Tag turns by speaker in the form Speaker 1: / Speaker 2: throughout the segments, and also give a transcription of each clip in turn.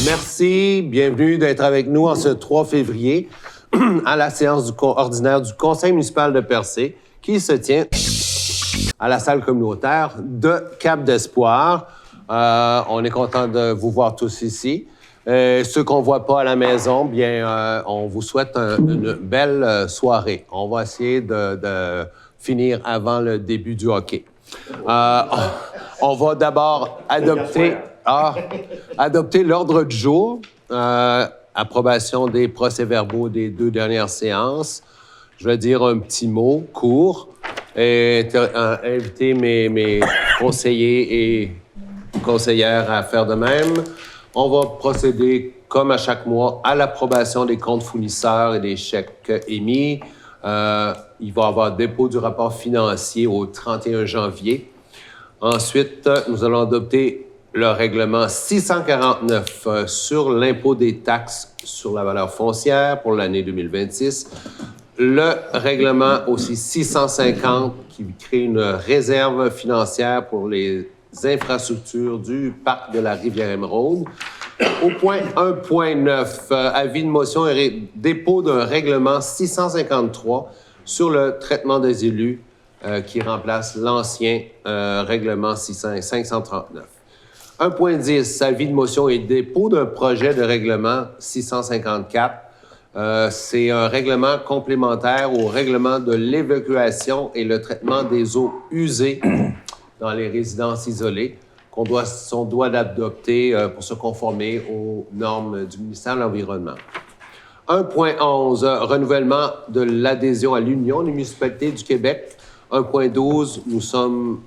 Speaker 1: Merci. Bienvenue d'être avec nous en ce 3 février à la séance ordinaire du Conseil municipal de Percé qui se tient à la salle communautaire de Cap d'Espoir. On est content de vous voir tous ici. Ceux qu'on ne voit pas à la maison, bien, on vous souhaite une belle soirée. On va essayer de finir avant le début du hockey. On va d'abord adopter l'ordre du jour. Approbation des procès-verbaux des 2 dernières séances. Je vais dire un petit mot court et inviter mes conseillers et conseillères à faire de même. On va procéder, comme à chaque mois, à l'approbation des comptes fournisseurs et des chèques émis. Il va y avoir dépôt du rapport financier au 31 janvier. Ensuite, nous allons adopter le règlement 649 sur l'impôt des taxes sur la valeur foncière pour l'année 2026. Le règlement aussi 650 qui crée une réserve financière pour les infrastructures du parc de la Rivière-Émeraude. Au point 1.9, avis de motion et dépôt d'un règlement 653 sur le traitement des élus qui remplace l'ancien règlement 539. 1.10, avis de motion et dépôt d'un projet de règlement 654. C'est un règlement complémentaire au règlement de l'évacuation et le traitement des eaux usées dans les résidences isolées qu'on doit adopter pour se conformer aux normes du ministère de l'Environnement. 1.11, renouvellement de l'adhésion à l'Union des municipalités du Québec. 1.12, nous sommes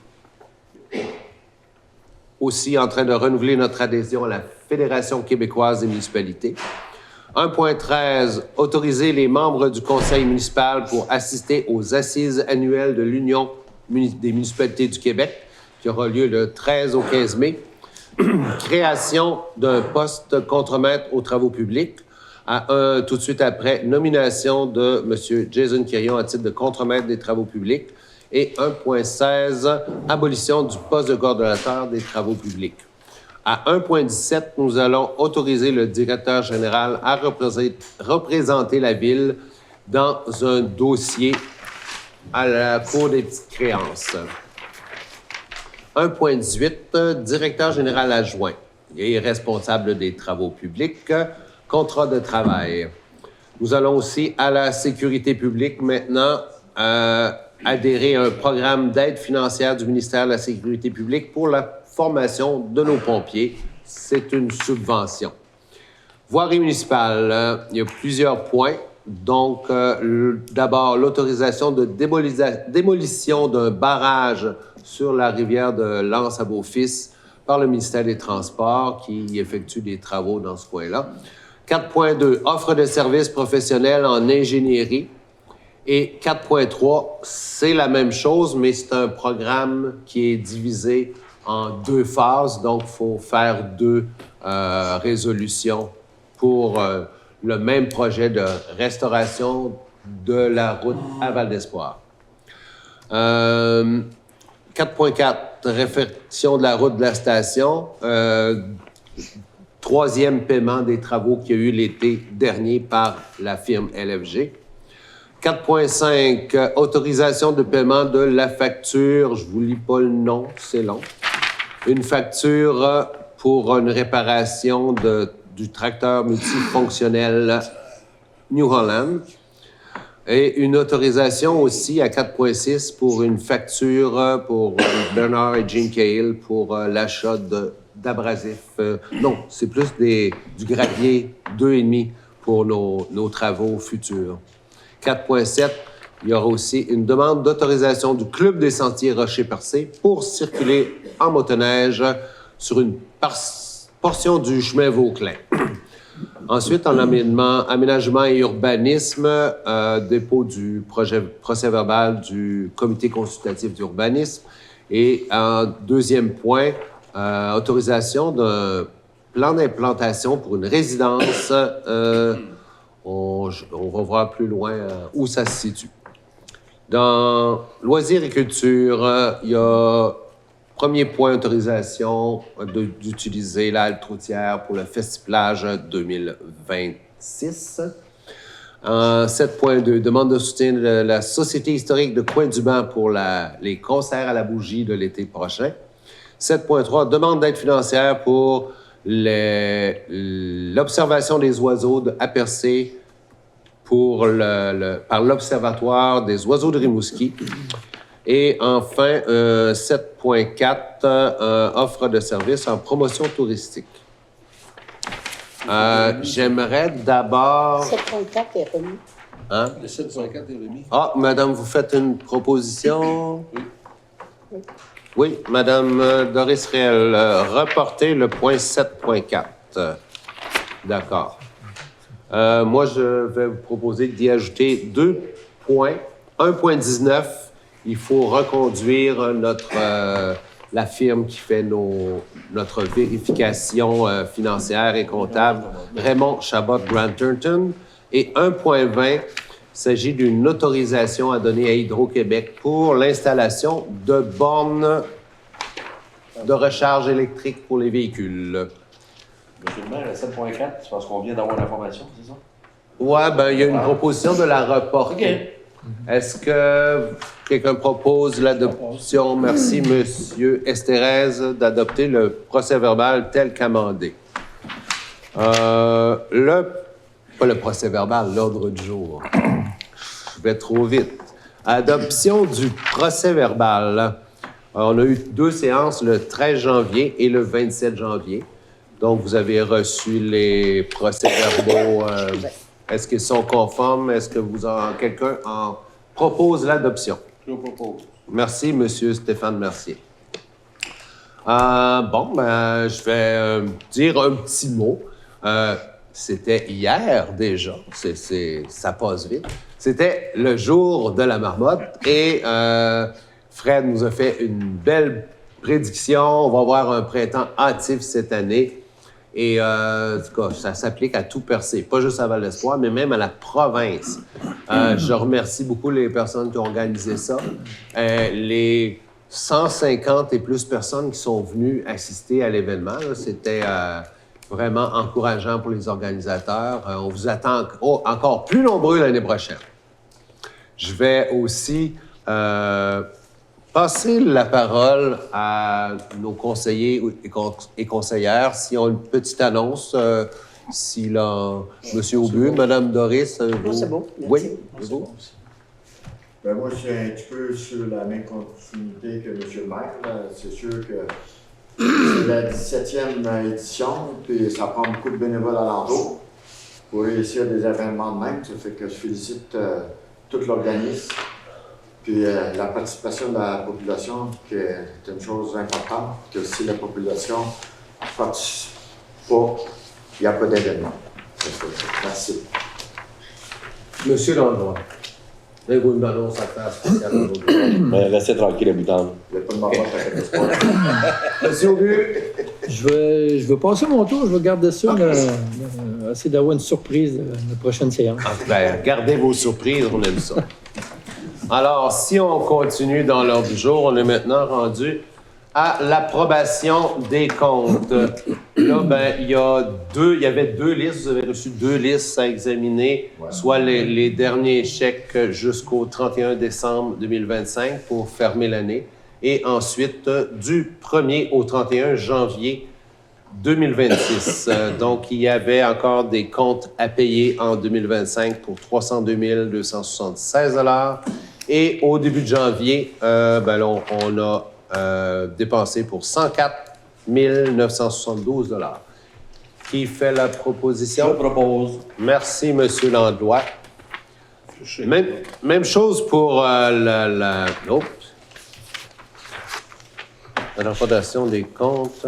Speaker 1: aussi en train de renouveler notre adhésion à la Fédération québécoise des municipalités. 1.13, autoriser les membres du conseil municipal pour assister aux assises annuelles de l'Union des municipalités du Québec, qui aura lieu le 13 au 15 mai. Création d'un poste contremaître aux travaux publics. Tout de suite après, nomination de M. Jason Quirion à titre de contremaître des travaux publics. Et 1.16, abolition du poste de coordonnateur des travaux publics. À 1.17, nous allons autoriser le directeur général à représenter la Ville dans un dossier à la Cour des petites créances. 1.18, directeur général adjoint et responsable des travaux publics, contrat de travail. Nous allons aussi à la sécurité publique maintenant adhérer à un programme d'aide financière du ministère de la Sécurité publique pour la formation de nos pompiers. C'est une subvention. Voirie municipale, il y a plusieurs points. Donc, d'abord, l'autorisation de démolition d'un barrage sur la rivière de l'Anse à Beaufils par le ministère des Transports qui effectue des travaux dans ce coin-là. 4.2, offre de services professionnels en ingénierie. Et 4.3, c'est la même chose, mais c'est un programme qui est divisé en 2 phases. Donc, il faut faire 2 résolutions pour le même projet de restauration de la route à Val-d'Espoir. 4.4, réfection de la route de la station. 3e paiement des travaux qu'il y a eu l'été dernier par la firme LFG. 4.5, autorisation de paiement de la facture. Je ne vous lis pas le nom, c'est long. Une facture pour une réparation du tracteur multifonctionnel New Holland. Et une autorisation aussi à 4.6 pour une facture pour Bernard et Jean Cahill pour l'achat d'abrasifs. Non, c'est plus du gravier 2,5 pour nos travaux futurs. 4.7, il y aura aussi une demande d'autorisation du Club des Sentiers Rocher-Percé pour circuler en motoneige sur une portion du chemin Vauclin. Ensuite, en aménagement et urbanisme, dépôt du procès-verbal du Comité consultatif d'urbanisme. Et en 2e point, autorisation d'un plan d'implantation pour une résidence. On va voir plus loin où ça se situe. Dans loisirs et culture, il y a Premier point, autorisation d'utiliser la halte routière pour le Festiplage 2026. 7.2, demande de soutien de la Société historique de Coin-du-Banc pour les concerts à la bougie de l'été prochain. 7.3, demande d'aide financière pour l'observation des oiseaux à Percé par l'Observatoire des oiseaux de Rimouski. Et enfin, 7.4, offre de services en promotion touristique. J'aimerais d'abord...
Speaker 2: 7.4 est remis.
Speaker 1: Hein?
Speaker 3: Le 7.4 est remis.
Speaker 1: Ah, madame, vous faites une proposition?
Speaker 3: Oui.
Speaker 1: Oui, madame Doris Réel, reportez le point 7.4. D'accord. Moi, je vais vous proposer d'y ajouter 2 points. 1.19, il faut reconduire la firme qui fait notre vérification financière et comptable, Raymond Chabot Granterton. Et 1.20, il s'agit d'une autorisation à donner à Hydro-Québec pour l'installation de bornes de recharge électrique pour les véhicules.
Speaker 3: Monsieur le maire, le 7.4, c'est parce qu'on vient d'avoir l'information, c'est ça?
Speaker 1: Ouais, ben il y a une proposition de la reporter. Est-ce que quelqu'un propose l'adoption? Merci, Monsieur Estérez, d'adopter le procès-verbal tel qu'amendé. Pas le procès-verbal, l'ordre du jour. Je vais trop vite. Adoption du procès-verbal. On a eu 2 séances, le 13 janvier et le 27 janvier. Donc, vous avez reçu les procès-verbaux. Est-ce qu'ils sont conformes? Est-ce que quelqu'un en propose l'adoption?
Speaker 3: Je le propose.
Speaker 1: Merci, Monsieur Stéphane Mercier. Je vais dire un petit mot. C'était hier déjà. Ça passe vite. C'était le jour de la marmotte et Fred nous a fait une belle prédiction. On va avoir un printemps hâtif cette année. Et en tout cas, ça s'applique à tout Percé, pas juste à Val-d'Espoir, mais même à la province. Je remercie beaucoup les personnes qui ont organisé ça. Les 150 et plus personnes qui sont venues assister à l'événement, c'était vraiment encourageant pour les organisateurs. On vous attend encore plus nombreux l'année prochaine. Je vais aussi passer la parole à nos conseillers et conseillères. S'ils ont une petite annonce, si là, M. Aubu, Mme Doris...
Speaker 2: Non, c'est bon. Merci.
Speaker 1: Oui, c'est bon.
Speaker 4: Ben moi, je suis un petit peu sur la même continuité que M. le maire. C'est sûr que c'est la 17e édition, puis ça prend beaucoup de bénévoles alentour pour réussir des événements de même. Ça fait que je félicite tout l'organisme. Puis la participation de la population, qui est une chose importante, que si la population ne participe pas, il n'y a pas d'événement. Merci.
Speaker 1: Monsieur Landroit, avez-vous une annonce à faire spéciale aujourd'hui?
Speaker 3: Restez tranquille, habitant.
Speaker 4: Il n'y a pas de marmotte à faire espoir.
Speaker 1: Monsieur Aubu?
Speaker 5: Je vais passer mon tour, je vais garder ça, essayer d'avoir une surprise la prochaine séance.
Speaker 1: Gardez vos surprises, on aime ça. Alors, si on continue dans l'ordre du jour, on est maintenant rendu à l'approbation des comptes. Là, il y avait 2 listes, vous avez reçu 2 listes à examiner, soit les derniers chèques jusqu'au 31 décembre 2025 pour fermer l'année, et ensuite du 1er au 31 janvier 2026. Donc, il y avait encore des comptes à payer en 2025 pour 302 276 $. Et au début de janvier, on a dépensé pour 104 972 $. Qui fait la proposition?
Speaker 3: Je propose.
Speaker 1: Merci, M. Landlois. Même chose pour la fondation des comptes.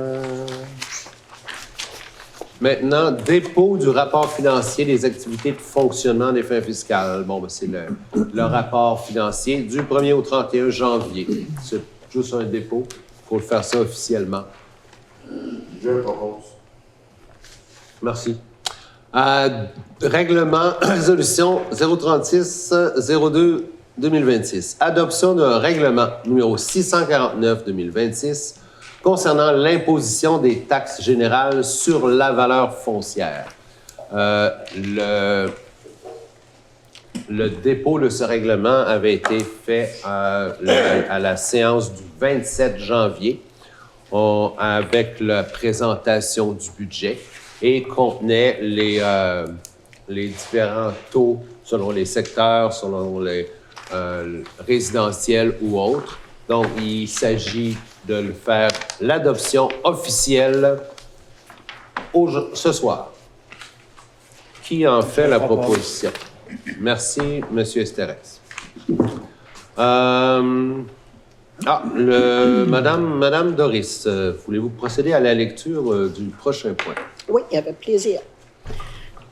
Speaker 1: Maintenant, dépôt du rapport financier des activités de fonctionnement des fins fiscales. C'est le rapport financier du 1er au 31 janvier. C'est juste un dépôt. Il faut faire ça officiellement.
Speaker 4: Je propose.
Speaker 1: Merci. Règlement, résolution 036-02 2026. Adoption d'un règlement numéro 649-2026 concernant l'imposition des taxes générales sur la valeur foncière. Le dépôt de ce règlement avait été fait à la séance du 27 janvier avec la présentation du budget et contenait les différents taux selon les secteurs, selon les résidentiels ou autres. Donc, il s'agit de le faire l'adoption officielle ce soir. Qui en fait la proposition? Merci, M. Esterès. Madame Doris, voulez-vous procéder à la lecture du prochain point?
Speaker 2: Oui, avec plaisir.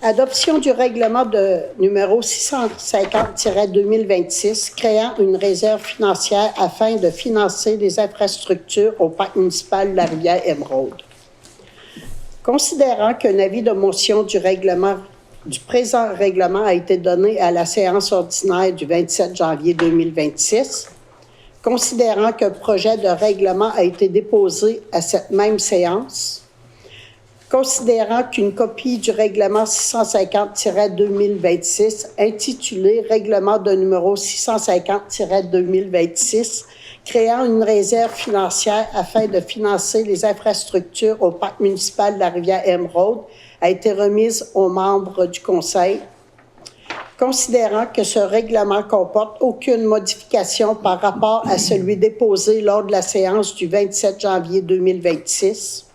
Speaker 2: Adoption du règlement de numéro 650-2026 créant une réserve financière afin de financer les infrastructures au parc municipal de la rivière Émeraude. Considérant qu'un avis de motion du présent règlement a été donné à la séance ordinaire du 27 janvier 2026, considérant qu'un projet de règlement a été déposé à cette même séance, considérant qu'une copie du règlement 650-2026 intitulé « Règlement de numéro 650-2026 créant une réserve financière afin de financer les infrastructures au parc municipal de la rivière Émeraude » a été remise aux membres du Conseil, considérant que ce règlement comporte aucune modification par rapport à celui déposé lors de la séance du 27 janvier 2026,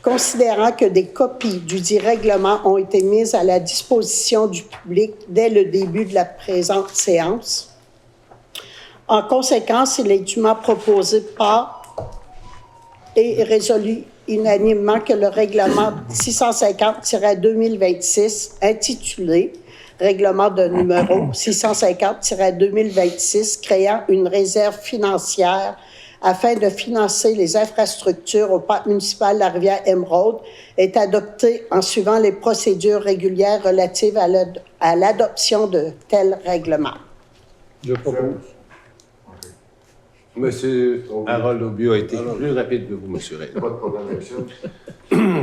Speaker 2: considérant que des copies du dit règlement ont été mises à la disposition du public dès le début de la présente séance. En conséquence, il est dûment proposé par et résolu unanimement que le règlement 650-2026 intitulé « Règlement de numéro 650-2026 créant une réserve financière afin de financer les infrastructures au parc municipal de la rivière Émeraude est adopté en suivant les procédures régulières relatives à l'adoption de tels règlements. »
Speaker 5: Je propose.
Speaker 1: Monsieur Harold Aubieux a été plus rapide que vous, Monsieur Ray.
Speaker 4: Pas de problème avec ça.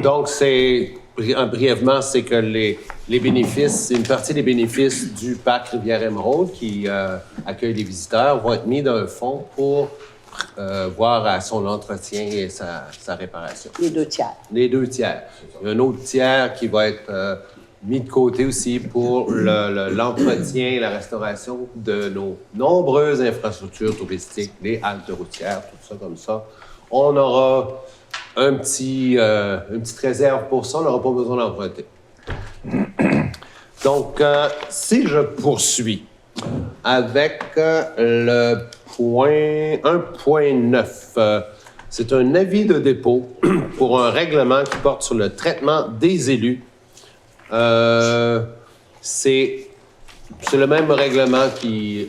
Speaker 1: Donc, brièvement, c'est que les bénéfices, une partie des bénéfices du parc Rivière-Émeraude qui accueille des visiteurs vont être mis dans un fonds pour voir à son entretien et sa réparation.
Speaker 2: Les 2 tiers.
Speaker 1: Les 2 tiers. Il y a un autre tiers qui va être mis de côté aussi pour l'entretien et la restauration de nos nombreuses infrastructures touristiques, les haltes routières, tout ça comme ça. On aura une petite réserve pour ça, on n'aura pas besoin d'emprunter. Donc, si je poursuis avec le point 1.9, c'est un avis de dépôt pour un règlement qui porte sur le traitement des élus. C'est le même règlement qui...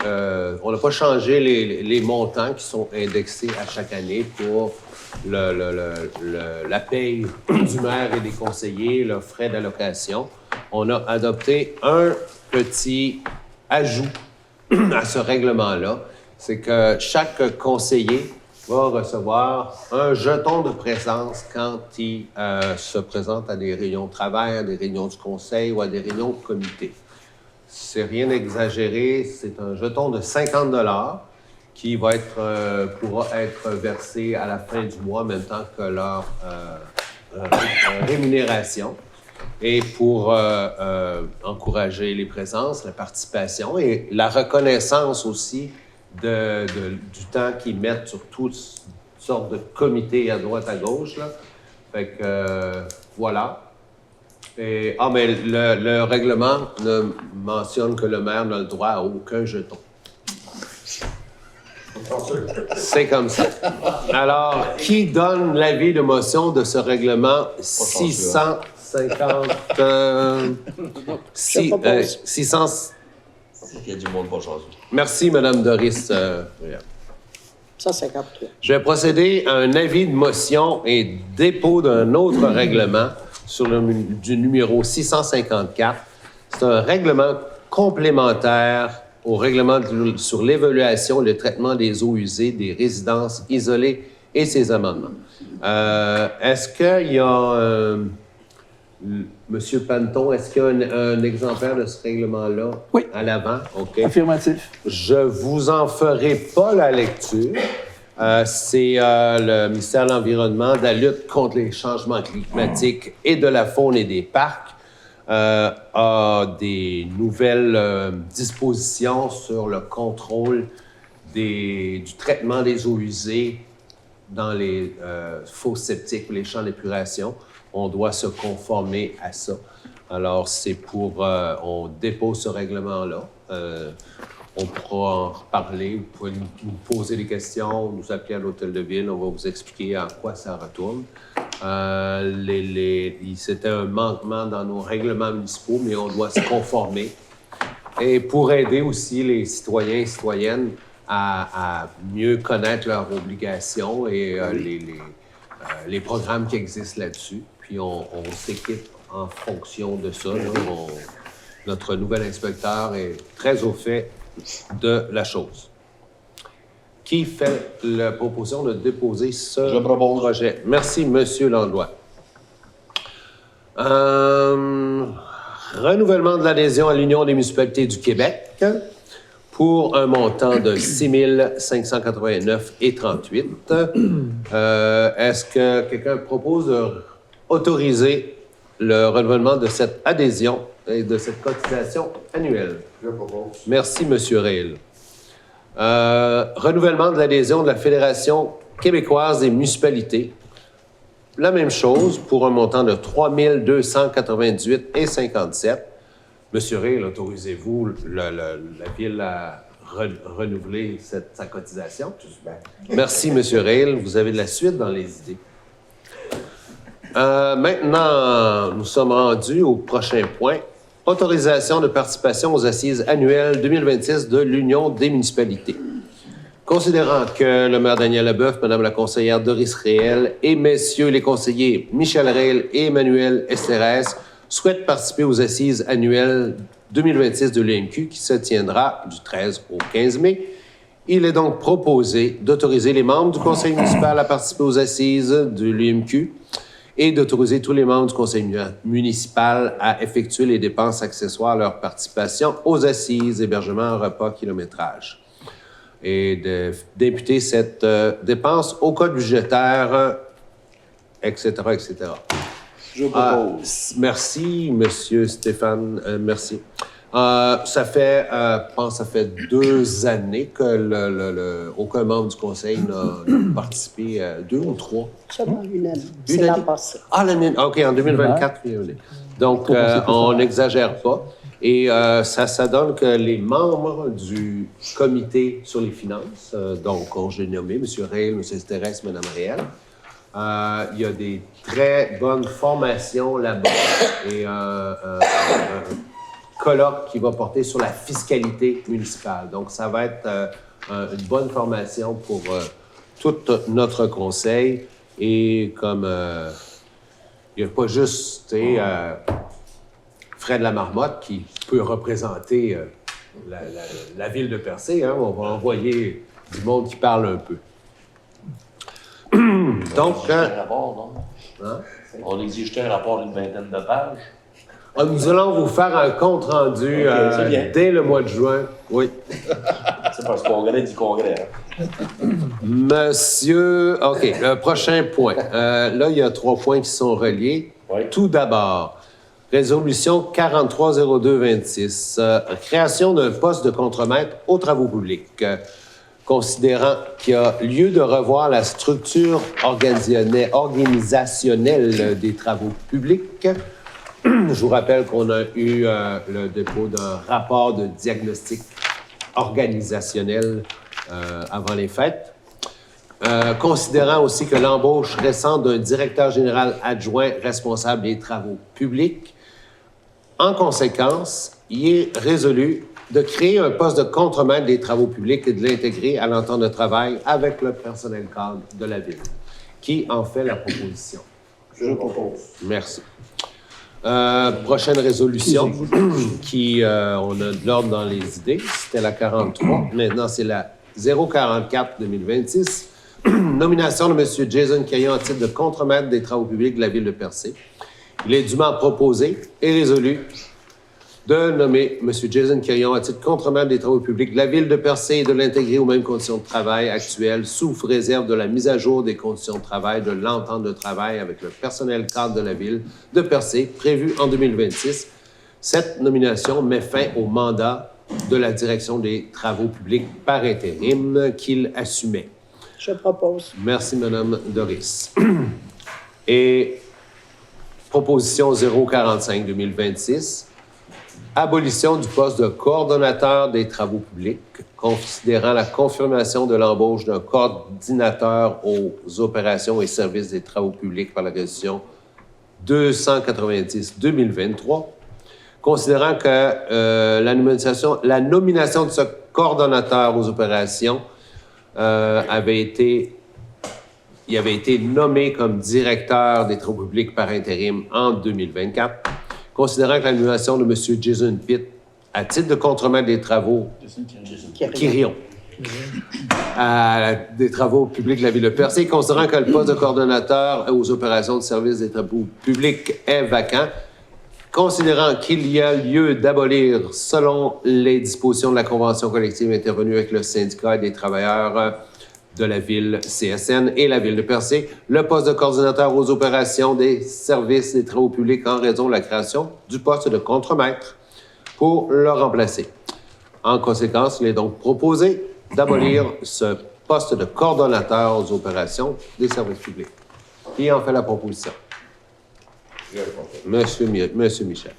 Speaker 1: on n'a pas changé les montants qui sont indexés à chaque année pour la paye du maire et des conseillers, leurs frais d'allocation. On a adopté un petit ajout à ce règlement-là. C'est que chaque conseiller va recevoir un jeton de présence quand il se présente à des réunions de travail, à des réunions du conseil ou à des réunions de comité. C'est rien d'exagéré, c'est un jeton de 50 $ qui va pourra être versé à la fin du mois en même temps que leur rémunération. Et pour encourager les présences, la participation et la reconnaissance aussi du temps qu'ils mettent sur toutes sortes de comités à droite, à gauche, là. Fait que, voilà. Et, mais le règlement ne mentionne que le maire n'a le droit à aucun jeton. C'est comme ça. Alors, qui donne l'avis de motion de ce règlement 650... 600...
Speaker 3: Il y a du monde pour changer.
Speaker 1: Merci, Mme Doris.
Speaker 2: 153.
Speaker 1: Je vais procéder à un avis de motion et dépôt d'un autre règlement sur du numéro 654. C'est un règlement complémentaire au règlement sur l'évaluation et le traitement des eaux usées des résidences isolées et ses amendements. Est-ce qu'il y a... Monsieur Panton, est-ce qu'il y a un exemplaire de ce règlement-là
Speaker 6: Oui.
Speaker 1: à l'avant? OK.
Speaker 6: Affirmatif.
Speaker 1: Je vous en ferai pas la lecture. C'est le ministère de l'Environnement, de la lutte contre les changements climatiques et de la faune et des parcs a des nouvelles dispositions sur le contrôle du traitement des eaux usées dans les fosses septiques ou les champs d'épuration. On doit se conformer à ça. Alors, c'est pour... on dépose ce règlement-là. On pourra en reparler. Vous pouvez nous poser des questions, nous appeler à l'Hôtel de Ville. On va vous expliquer à quoi ça retourne. C'était un manquement dans nos règlements municipaux, mais on doit se conformer. Et pour aider aussi les citoyens et citoyennes à mieux connaître leurs obligations et les programmes qui existent là-dessus. Puis on s'équipe en fonction de ça. Notre nouvel inspecteur est très au fait de la chose. Qui fait la proposition de déposer ce projet? Merci, M. Langlois. Renouvellement de l'adhésion à l'Union des municipalités du Québec pour un montant de 6 589,38 $. Est-ce que quelqu'un propose d'autoriser le renouvellement de cette adhésion et de cette cotisation annuelle?
Speaker 4: Je propose.
Speaker 1: Merci, M. Rayl. Renouvellement de l'adhésion de la Fédération québécoise des municipalités. La même chose pour un montant de 3 298,57 $. Monsieur Rayl, autorisez-vous la Ville à renouveler sa cotisation? Merci, M. Rayl. Vous avez de la suite dans les idées. Maintenant, nous sommes rendus au prochain point. Autorisation de participation aux assises annuelles 2026 de l'Union des municipalités. Considérant que le maire Daniel Leboeuf, Madame la conseillère Doris Réel et messieurs les conseillers Michel Réel et Emmanuel Estéres souhaitent participer aux assises annuelles 2026 de l'UMQ qui se tiendra du 13 au 15 mai, il est donc proposé d'autoriser les membres du conseil municipal à participer aux assises de l'UMQ et d'autoriser tous les membres du conseil municipal à effectuer les dépenses accessoires à leur participation aux assises, hébergement, repas, kilométrage. Et d'imputer cette dépense au code budgétaire, etc., etc.
Speaker 3: Je propose.
Speaker 1: Merci, Monsieur Stéphane. Merci. Ça fait, je pense, ça fait 2 années que aucun membre du conseil n'a participé, 2 ou 3.
Speaker 2: Seulement une année.
Speaker 1: Une
Speaker 2: C'est l'an
Speaker 1: année?
Speaker 2: passé.
Speaker 1: Ah, l'année. OK, en 2024. Donc, on n'exagère pas. Et ça donne que les membres du comité sur les finances, donc, j'ai nommé M. Réel, M. Thérèse, Mme Réel, il y a des très bonnes formations là-bas et un colloque qui va porter sur la fiscalité municipale. Donc, ça va être une bonne formation pour tout notre conseil. Et comme il n'y a pas juste Fred Lamarmotte qui peut représenter la ville de Percé, hein, on va envoyer du monde qui parle un peu. Donc,
Speaker 3: un rapport, non?
Speaker 1: Hein?
Speaker 3: On exige un rapport d'une vingtaine de pages.
Speaker 1: Nous allons vous faire un compte-rendu
Speaker 3: c'est bien.
Speaker 1: dès le mois de juin. Oui.
Speaker 3: C'est parce qu'on congrès du congrès. Hein?
Speaker 1: Monsieur... OK, le prochain point. Là, il y a 3 points qui sont reliés.
Speaker 3: Oui.
Speaker 1: Tout d'abord, résolution 430226, création d'un poste de contremaître aux travaux publics. Considérant qu'il y a lieu de revoir la structure organisationnelle des travaux publics, je vous rappelle qu'on a eu le dépôt d'un rapport de diagnostic organisationnel avant les fêtes. Considérant aussi que l'embauche récente d'un directeur général adjoint responsable des travaux publics, en conséquence, il est résolu de créer un poste de contremaître des travaux publics et de l'intégrer à l'entente de travail avec le personnel cadre de la Ville. Qui en fait la proposition?
Speaker 3: Je propose.
Speaker 1: Merci. Prochaine résolution qui, on a de l'ordre dans les idées. C'était la 43. Maintenant, c'est la 044-2026. Nomination de M. Jason Caillon à titre de contremaître des travaux publics de la Ville de Percé. Il est dûment proposé et résolu de nommer M. Jason Caillon à titre de contremaître des travaux publics de la Ville de Percé et de l'intégrer aux mêmes conditions de travail actuelles, sous réserve de la mise à jour des conditions de travail de l'entente de travail avec le personnel cadre de la Ville de Percé, prévue en 2026. Cette nomination met fin au mandat de la direction des travaux publics par intérim qu'il assumait.
Speaker 2: Je propose.
Speaker 1: Merci, Mme Doris. Et proposition 045-2026. Abolition du poste de coordonnateur des travaux publics, considérant la confirmation de l'embauche d'un coordinateur aux opérations et services des travaux publics par la résolution 290-2023, considérant que la nomination de ce coordonnateur aux opérations avait été nommé comme directeur des travaux publics par intérim en 2024. Considérant que l'annulation de M. Jason Pitt à titre de contremaître des travaux Quirion des travaux publics de la Ville de Percé, considérant que le poste de coordonnateur aux opérations de service des travaux publics est vacant, considérant qu'il y a lieu d'abolir, selon les dispositions de la Convention collective intervenue avec le syndicat des travailleurs de la Ville CSN et la Ville de Percé, le poste de coordinateur aux opérations des services des travaux publics en raison de la création du poste de contremaître pour le remplacer. En conséquence, il est donc proposé d'abolir ce poste de coordonnateur aux opérations des services publics. Qui en fait la proposition? Monsieur Michel.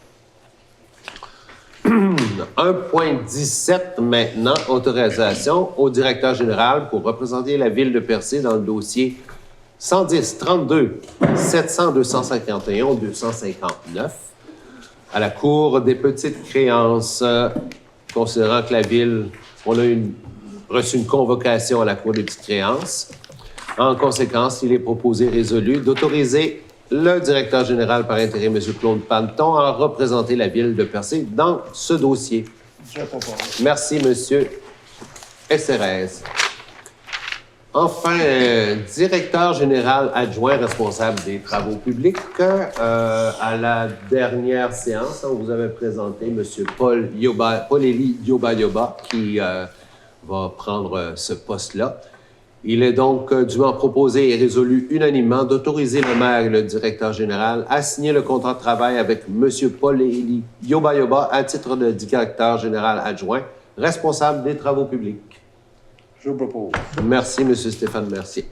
Speaker 1: 1.17 maintenant, autorisation au directeur général pour représenter la Ville de Percé dans le dossier 110-32-700-251-259 à la Cour des petites créances, considérant que la Ville, on a reçu une convocation à la Cour des petites créances. En conséquence, il est proposé et résolu d'autoriser le directeur général par intérim, M. Claude Panton, a représenté la Ville de Percé dans ce dossier. Merci, M. SRS. Enfin, directeur général adjoint responsable des travaux publics. À la dernière séance, on vous avait présenté M. Paul-Élie Yoba qui va prendre ce poste-là. Il est donc dûment proposé et résolu unanimement d'autoriser le maire et le directeur général à signer le contrat de travail avec M. Paul-Élie Yoba à titre de directeur général adjoint, responsable des travaux publics.
Speaker 3: Je propose.
Speaker 1: Merci, M. Stéphane Mercier.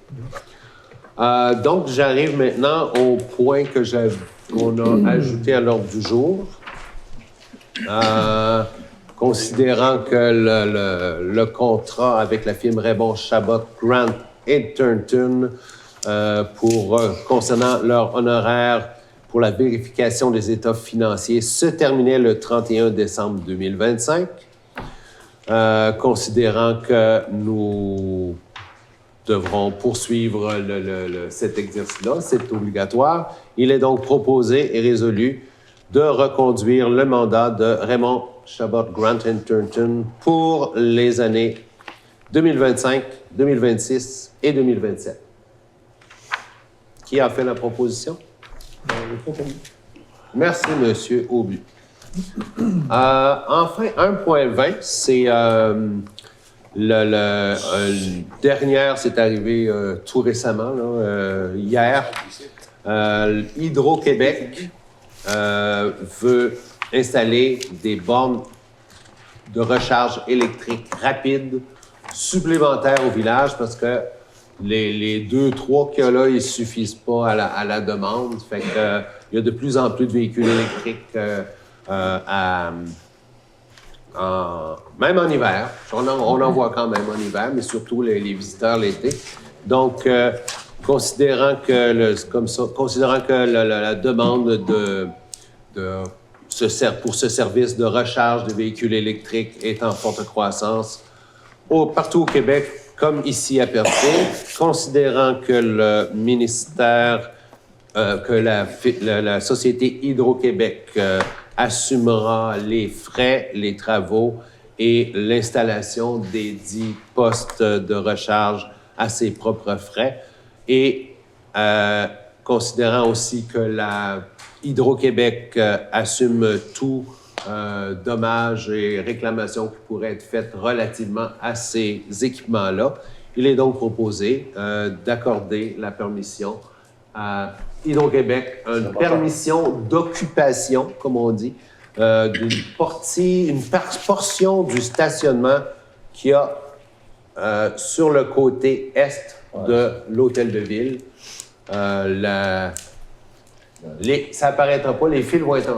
Speaker 1: Donc, j'arrive maintenant au point qu'on a ajouté à l'ordre du jour. Considérant que le contrat avec la firme Raymond Chabot Grant Thornton concernant leur honoraire pour la vérification des états financiers se terminait le 31 décembre 2025. Considérant que nous devrons poursuivre cet exercice-là, c'est obligatoire, il est donc proposé et résolu de reconduire le mandat de Raymond Chabot Grant Thornton pour les années 2025, 2026 et 2027. Qui a fait la proposition? Merci, M. Aubu. Enfin, 1.20, c'est dernière, c'est arrivé tout récemment, là, hier. Hydro-Québec veut installer des bornes de recharge électrique rapide supplémentaires au village parce que les 2-3 qu'il y a là, ils ne suffisent pas à la demande. Fait que, il y a de plus en plus de véhicules électriques même en hiver. On en voit quand même en hiver, mais surtout les visiteurs l'été. Donc, considérant que la demande pour ce service de recharge de véhicules électriques est en forte croissance partout au Québec, comme ici à Percé, considérant que le ministère que la Société Hydro-Québec assumera les frais, les travaux et l'installation des 10 postes de recharge à ses propres frais. Et considérant aussi que la Hydro-Québec assume tout dommages et réclamations qui pourraient être faites relativement à ces équipements-là, il est donc proposé d'accorder la permission à Hydro-Québec, une permission d'occupation, comme on dit, d'une portion du stationnement qu'il y a sur le côté est de l'hôtel de ville. Ça apparaîtra pas, les fils vont être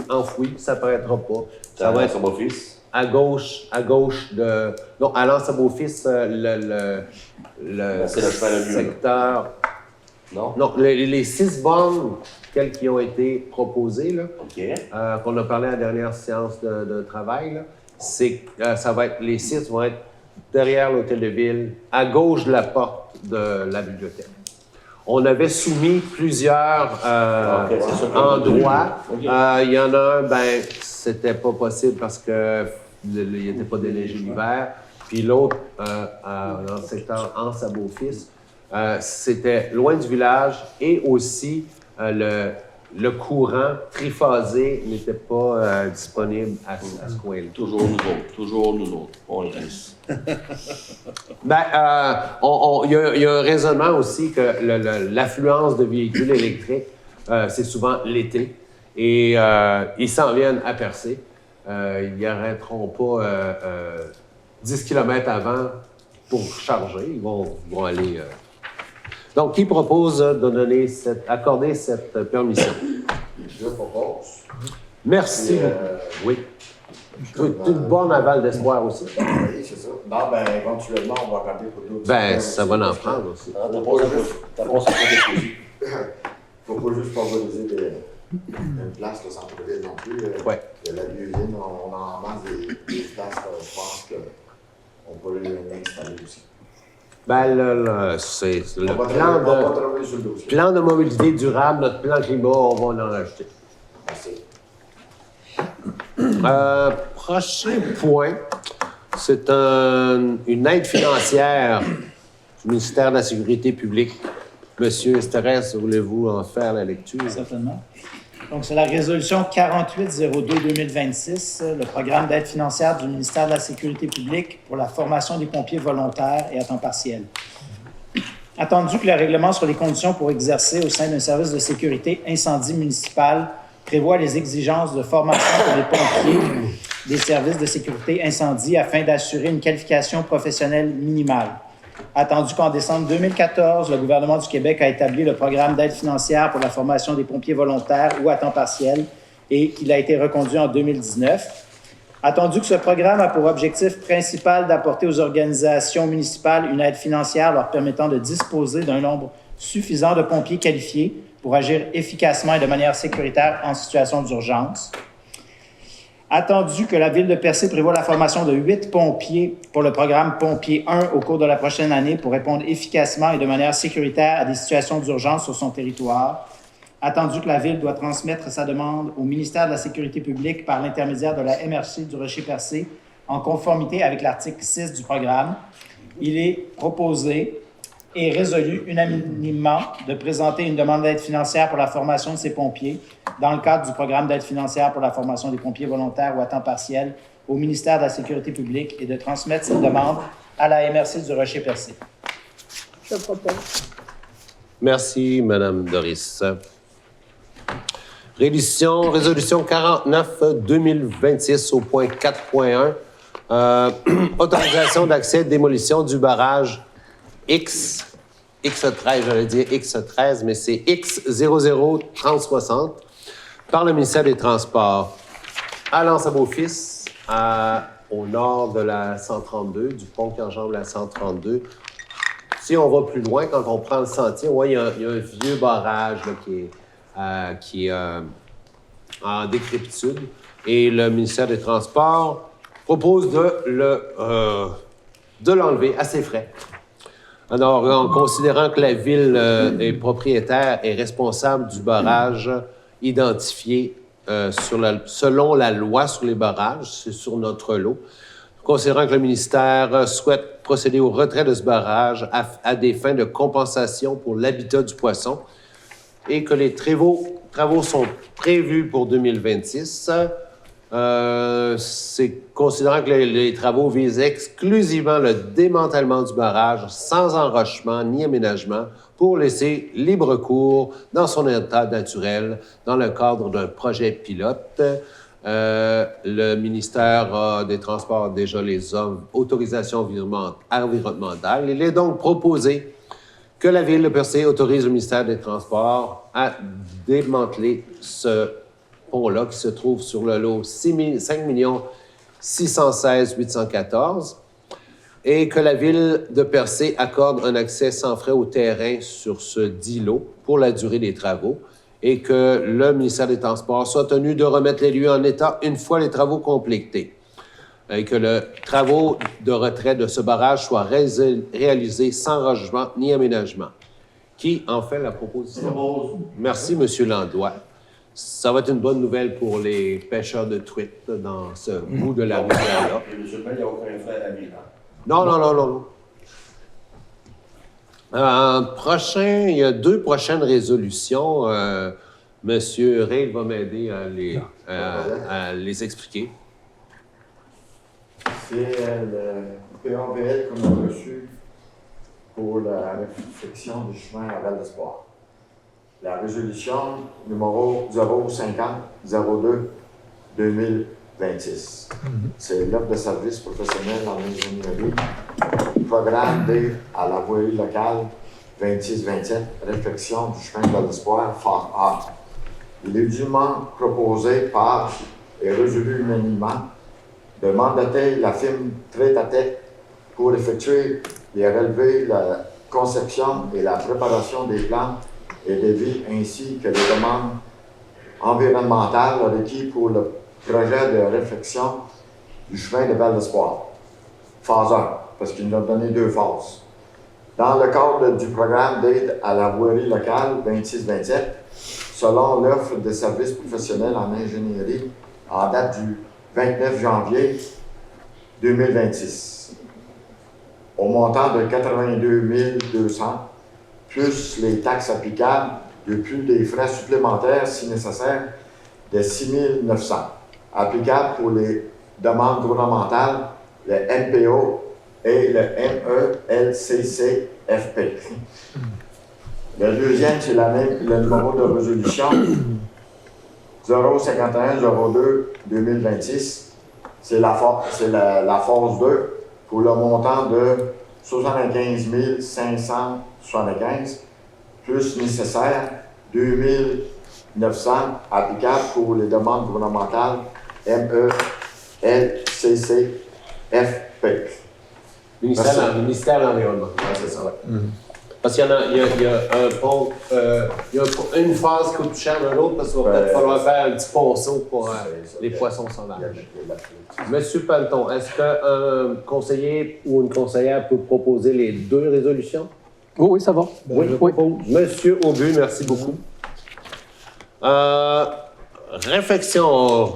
Speaker 1: enfouis, ça apparaîtra pas. Ça va être à gauche de... Non, à l'Anse-à-Beau-Fils, le secteur...
Speaker 3: Non?
Speaker 1: Non, les 6 bornes, telles qui ont été proposées, là, qu'on a parlé à la dernière séance de travail, là, ça va être, les 6 vont être derrière l'hôtel de ville, à gauche de la porte de la bibliothèque. On avait soumis plusieurs endroits. Il y en a un, c'était pas possible parce qu'il n'était pas déneigé l'hiver. Puis l'autre, dans le secteur Anse-à-Beau-Fils, c'était loin du village et aussi le courant triphasé n'était pas disponible à ce coin-là.
Speaker 3: Toujours nous autres. On le laisse.
Speaker 1: Il y a un raisonnement aussi que l'affluence de véhicules électriques, c'est souvent l'été. Et ils s'en viennent à Percé. Ils n'arrêteront pas 10 km avant pour charger. Ils vont aller... Donc, qui propose d'accorder cette permission?
Speaker 4: Je propose.
Speaker 1: Merci. Oui. Une bonne aval d'espoir aussi.
Speaker 4: Oui, c'est ça. Non, éventuellement, on va regarder pour d'autres.
Speaker 1: Ça va en prendre aussi.
Speaker 3: T'as pas ça pour
Speaker 4: Il ne faut pas juste favoriser une place, le centre-ville non plus.
Speaker 1: Ouais.
Speaker 4: La Vieux-Ville, on a en masse des places, je pense qu'on peut l'installer aussi.
Speaker 1: C'est le plan de mobilité durable, notre plan climat, on va en rajouter.
Speaker 4: Merci.
Speaker 1: Prochain point, c'est une aide financière du ministère de la Sécurité publique. Monsieur Estéres, voulez-vous en faire la lecture?
Speaker 6: Certainement. Donc, c'est la résolution 4802-2026, le programme d'aide financière du ministère de la Sécurité publique pour la formation des pompiers volontaires et à temps partiel. Attendu que le règlement sur les conditions pour exercer au sein d'un service de sécurité incendie municipal prévoit les exigences de formation pour les pompiers des services de sécurité incendie afin d'assurer une qualification professionnelle minimale. Attendu qu'en décembre 2014, le gouvernement du Québec a établi le programme d'aide financière pour la formation des pompiers volontaires ou à temps partiel et qu'il a été reconduit en 2019. Attendu que ce programme a pour objectif principal d'apporter aux organisations municipales une aide financière leur permettant de disposer d'un nombre suffisant de pompiers qualifiés pour agir efficacement et de manière sécuritaire en situation d'urgence. Attendu que la Ville de Percé prévoit la formation de 8 pompiers pour le programme Pompiers 1 au cours de la prochaine année pour répondre efficacement et de manière sécuritaire à des situations d'urgence sur son territoire. Attendu que la Ville doit transmettre sa demande au ministère de la Sécurité publique par l'intermédiaire de la MRC du Rocher-Percé en conformité avec l'article 6 du programme, il est proposé et résolu unanimement de présenter une demande d'aide financière pour la formation de ces pompiers dans le cadre du programme d'aide financière pour la formation des pompiers volontaires ou à temps partiel au ministère de la Sécurité publique et de transmettre cette demande à la MRC du Rocher-Percé.
Speaker 2: Je propose.
Speaker 1: Merci, Mme Doris. Résolution 49-2026 au point 4.1. Autorisation d'accès démolition du barrage X13, j'allais dire X13, mais c'est X003060 par le ministère des Transports. À l'Anse-à-Beau-Fils, au nord de la 132, du pont qui enjambe la 132. Si on va plus loin, quand on prend le sentier, il y a un vieux barrage là, qui est en décrépitude. Et le ministère des Transports propose de l'enlever à ses frais. Alors, en considérant que la ville est propriétaire et responsable du barrage identifié selon la loi sur les barrages, c'est sur notre lot, considérant que le ministère souhaite procéder au retrait de ce barrage à des fins de compensation pour l'habitat du poisson et que les travaux sont prévus pour 2026, c'est considérant que les travaux visent exclusivement le démantèlement du barrage sans enrochement ni aménagement pour laisser libre cours dans son état naturel dans le cadre d'un projet pilote. Le ministère des Transports a déjà les autorisations environnementales. Il est donc proposé que la Ville de Percé autorise le ministère des Transports à démanteler ce pont-là qui se trouve sur le lot 5 616 814 et que la Ville de Percé accorde un accès sans frais au terrain sur ce dit lot pour la durée des travaux et que le ministère des Transports soit tenu de remettre les lieux en état une fois les travaux complétés et que le travaux de retrait de ce barrage soit réalisé sans enrochement ni aménagement. Qui en fait la proposition? Merci, M. Landois. Ça va être une bonne nouvelle pour les pêcheurs de truites dans ce bout de la rivière-là.
Speaker 3: Et M. le maire, il n'y a aucun frais à vivre.
Speaker 1: Non. Il y a 2 prochaines résolutions. Monsieur Ray va m'aider à les expliquer.
Speaker 4: C'est le PAVL qu'on a reçu pour la réfection du chemin à Val-d'Espoir. La résolution numéro 050-02-2026. C'est l'offre de service professionnel en ingénierie, programme d'aide à la voirie locale 26-27, réfection du chemin de Val-d'Espoir, phase A. Il est dûment proposé par et résolu unanimement de mandater la firme Trait-à-Tête pour effectuer les relevés, la conception et la préparation des plans et devis ainsi que les demandes environnementales requises pour le projet de réfection du chemin de Val-d'Espoir. Phase 1, parce qu'il nous a donné 2 phases. Dans le cadre du programme d'aide à la voirie locale 26-27, selon l'offre de services professionnels en ingénierie en date du 29 janvier 2026, au montant de 82 200, plus les taxes applicables, de plus des frais supplémentaires, si nécessaire, de 6 900, applicables pour les demandes gouvernementales, le MPO et le MELCCFP. Le deuxième, c'est le numéro de résolution 051-02-2026. C'est la phase 2 pour le montant de 75 575, plus nécessaire 2 900 applicables pour les demandes gouvernementales MELCCFP.
Speaker 1: Ministère de l'Environnement. Ouais, c'est ça. Parce qu'il y a un pont, il y a une phase qui coûte plus cher de l'autre parce qu'il va peut-être falloir faire un petit ponceau pour les poissons sauvages. Monsieur Pelleton, est-ce qu'un conseiller ou une conseillère peut proposer les 2 résolutions?
Speaker 5: Oui, ça va.
Speaker 1: Oui. Monsieur Aubu, merci beaucoup. Réfection,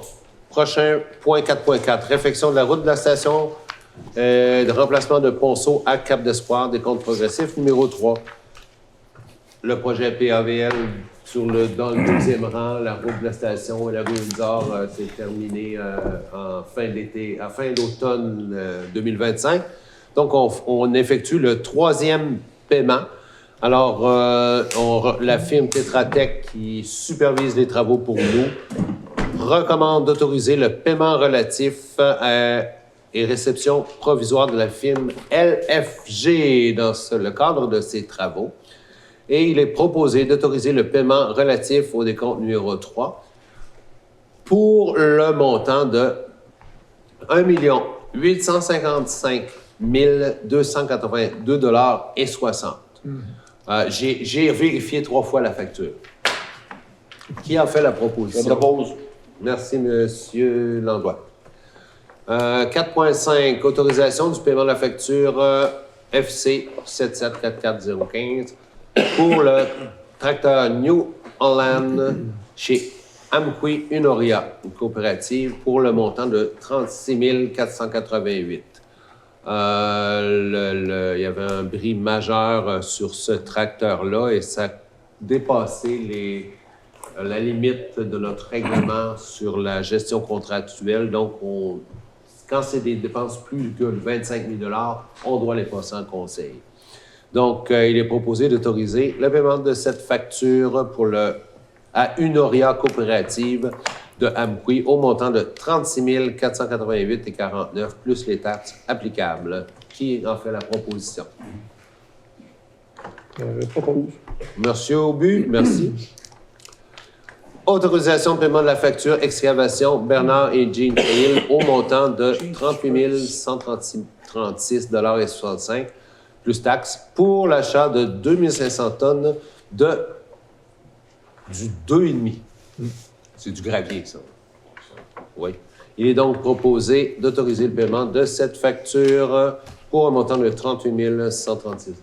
Speaker 1: prochain point 4.4, réfection de la route de la station de remplacement de ponceau à Cap d'Espoir, décompte progressif numéro 3. Le projet PAVL dans le 2e rang, la route de la station et la rue Windsor, c'est terminé en fin d'automne 2025. Donc, on effectue le 3e paiement. Alors, la firme Tetra-Tech qui supervise les travaux pour nous recommande d'autoriser le paiement relatif et réception provisoire de la firme LFG dans le cadre de ces travaux. Et il est proposé d'autoriser le paiement relatif au décompte numéro 3 pour le montant de 1 855 282,60 $. J'ai vérifié 3 fois la facture. Qui a fait la proposition?
Speaker 3: Je propose.
Speaker 1: Merci, M. Landois. 4.5, autorisation du paiement de la facture FC 774405 pour le tracteur New Holland chez Amqui Unoria, une coopérative, pour le montant de 36 488. Il y avait un bris majeur sur ce tracteur-là et ça dépassait la limite de notre règlement sur la gestion contractuelle. Donc, quand c'est des dépenses plus que 25 000 $, on doit les passer en conseil. Donc, il est proposé d'autoriser le paiement de cette facture à Unoria Coopérative de Amqui au montant de 36 488,49 plus les taxes applicables. Qui en fait la proposition?
Speaker 5: Je propose.
Speaker 1: Monsieur Aubu, merci. Autorisation de paiement de la facture excavation Bernard et Jean Hill au montant de 38 136,65 $ plus taxes pour l'achat de 2500 tonnes du 2,5. C'est du gravier, ça. Oui. Il est donc proposé d'autoriser le paiement de cette facture pour un montant de 38 136 $.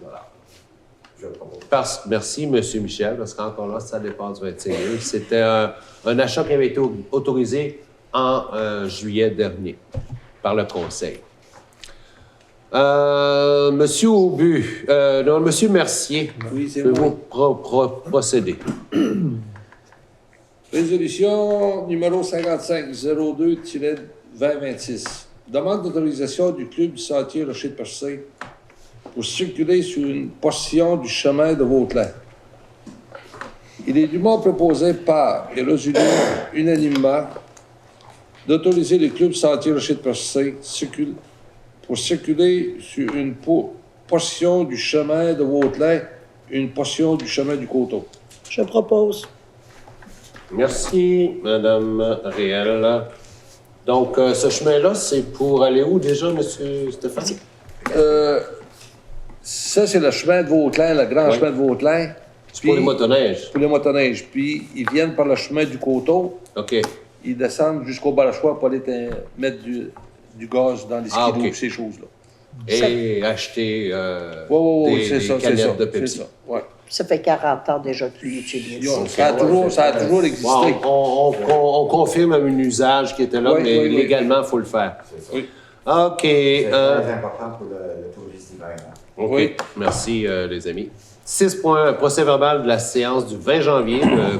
Speaker 4: Je propose.
Speaker 1: Merci, M. Michel, parce qu'encore là, ça dépasse 25 000. C'était un achat qui avait été autorisé en juillet dernier par le Conseil. Monsieur Aubu, non, Monsieur Mercier,
Speaker 7: Oui, c'est
Speaker 1: pouvez-vous
Speaker 7: moi.
Speaker 1: procéder?
Speaker 7: Résolution numéro 5502-2026. Demande d'autorisation du Club du Sentier Rocher de Percé pour circuler sur une portion du chemin de Vaudelin. Il est dûment proposé par et résolu unanimement d'autoriser le Club Sentier Rocher de Percé pour circuler sur une portion du chemin de Vaudelin, une portion du chemin du Coteau.
Speaker 2: Je propose.
Speaker 1: Merci, Madame Réel. Donc, ce chemin-là, c'est pour aller où déjà, Monsieur Stéphane?
Speaker 7: Ça, c'est le chemin de Vaudelin, le grand
Speaker 1: Oui.
Speaker 7: chemin de Vaudelin.
Speaker 1: C'est pour les motoneiges.
Speaker 7: Pour les motoneiges. Puis, ils viennent par le chemin du Coteau.
Speaker 1: OK.
Speaker 7: Ils descendent jusqu'au Barachois pour aller mettre du gaz dans les skidoo,
Speaker 1: OK.
Speaker 7: ces choses-là.
Speaker 1: Et acheter
Speaker 7: Oui, c'est
Speaker 1: des
Speaker 7: ça, c'est
Speaker 1: canettes
Speaker 7: ça.
Speaker 1: de
Speaker 7: C'est
Speaker 1: Pepsi.
Speaker 7: ça, ouais.
Speaker 2: Ça fait 40 ans déjà qu'il l'utilise.
Speaker 7: Ça a toujours existé.
Speaker 1: Bon, on confirme un usage qui était là,
Speaker 7: Oui,
Speaker 1: mais
Speaker 7: oui, oui.
Speaker 1: légalement, il faut le faire.
Speaker 4: C'est ça.
Speaker 7: Oui.
Speaker 1: OK.
Speaker 4: C'est très important pour le tourisme d'hiver. Hein.
Speaker 1: OK.
Speaker 7: Oui.
Speaker 1: Merci, les amis. 6 points. Procès-verbal de la séance du 20 janvier. Le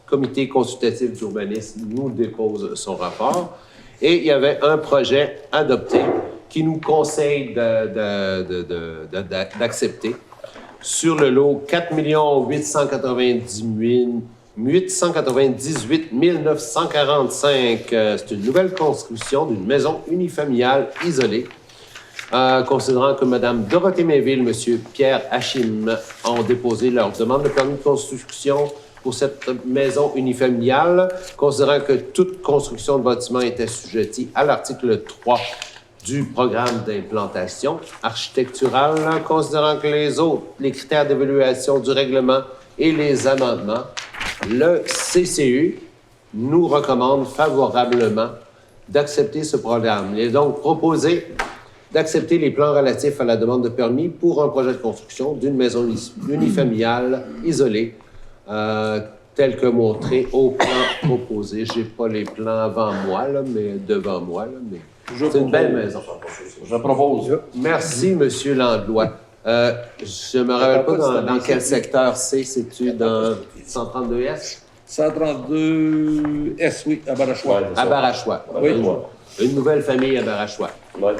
Speaker 1: comité consultatif d'urbanisme nous dépose son rapport. Et il y avait un projet adopté qui nous conseille d'accepter sur le lot 4 898 945. C'est une nouvelle construction d'une maison unifamiliale isolée. Considérant que Mme Dorothée Mainville, M. Pierre Hachim ont déposé leur demande de permis de construction pour cette maison unifamiliale, considérant que toute construction de bâtiment était assujettie à l'article 3 du programme d'implantation architecturale, considérant que les critères d'évaluation du règlement et les amendements, le CCU nous recommande favorablement d'accepter ce programme. Il est donc proposé d'accepter les plans relatifs à la demande de permis pour un projet de construction d'une maison unifamiliale isolée, tel que montré au plan proposé. Je n'ai pas les plans avant moi, là, mais devant moi. Là, mais c'est une belle maison.
Speaker 3: Je propose.
Speaker 1: Merci, M. Landlois. Je ne me rappelle pas dans quel secteur c'est. C'est-tu dans 132S?
Speaker 7: 132S, oui, à Barachois.
Speaker 3: Ouais, c'est
Speaker 1: À
Speaker 3: ça.
Speaker 1: Barachois.
Speaker 7: Oui.
Speaker 1: Une nouvelle famille à Barachois.
Speaker 3: Ouais.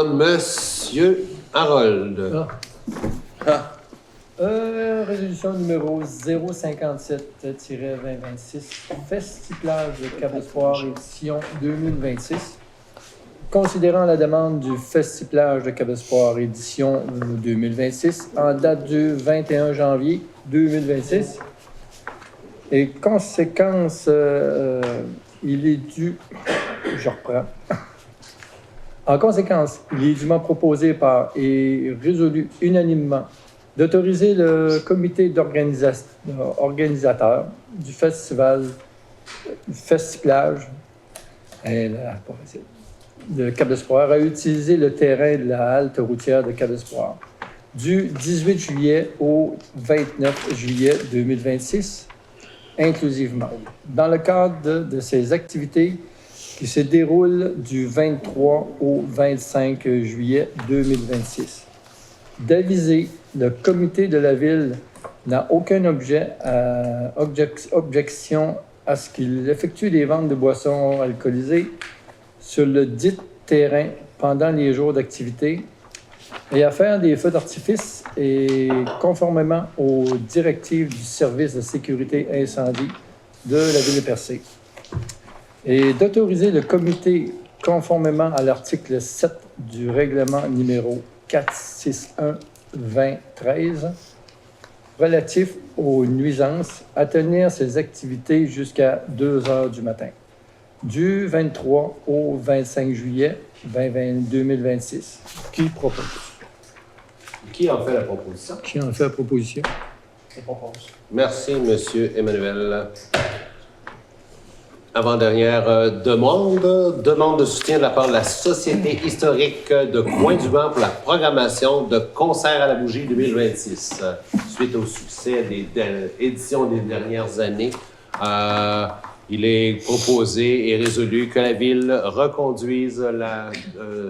Speaker 1: Monsieur Harold.
Speaker 5: Ah. Résolution numéro 057-2026, Festiplage de Cap-Espoir, édition 2026. Considérant la demande du Festiplage de Cap-Espoir, édition 2026, en date du 21 janvier 2026. Et conséquence, il est dû... Je reprends. En conséquence, il est dûment proposé par et résolu unanimement d'autoriser le comité organisateur du festival, Festiplage, pas facile, de Cap-d'Espoir a utilisé le terrain de la halte routière de Cap-d'Espoir du 18 juillet au 29 juillet 2026, inclusivement, dans le cadre de ces activités qui se déroulent du 23 au 25 juillet 2026. D'aviser, le comité de la Ville n'a aucune objection à ce qu'il effectue des ventes de boissons alcoolisées sur le dit terrain pendant les jours d'activité et à faire des feux d'artifice et conformément aux directives du service de sécurité incendie de la Ville de Percé. Et d'autoriser le comité, conformément à l'article 7 du règlement numéro 461-2013, relatif aux nuisances, à tenir ces activités jusqu'à 2 heures du matin, du 23 au 25 juillet 2026. Qui propose?
Speaker 1: Qui en fait la proposition?
Speaker 5: Qui en fait la proposition?
Speaker 1: Merci, M. Emmanuel. Avant-dernière demande de soutien de la part de la Société historique de Coin-du-Banc pour la programmation de concerts à la bougie 2026. Suite au succès des éditions des dernières années, il est proposé et résolu que la Ville reconduise la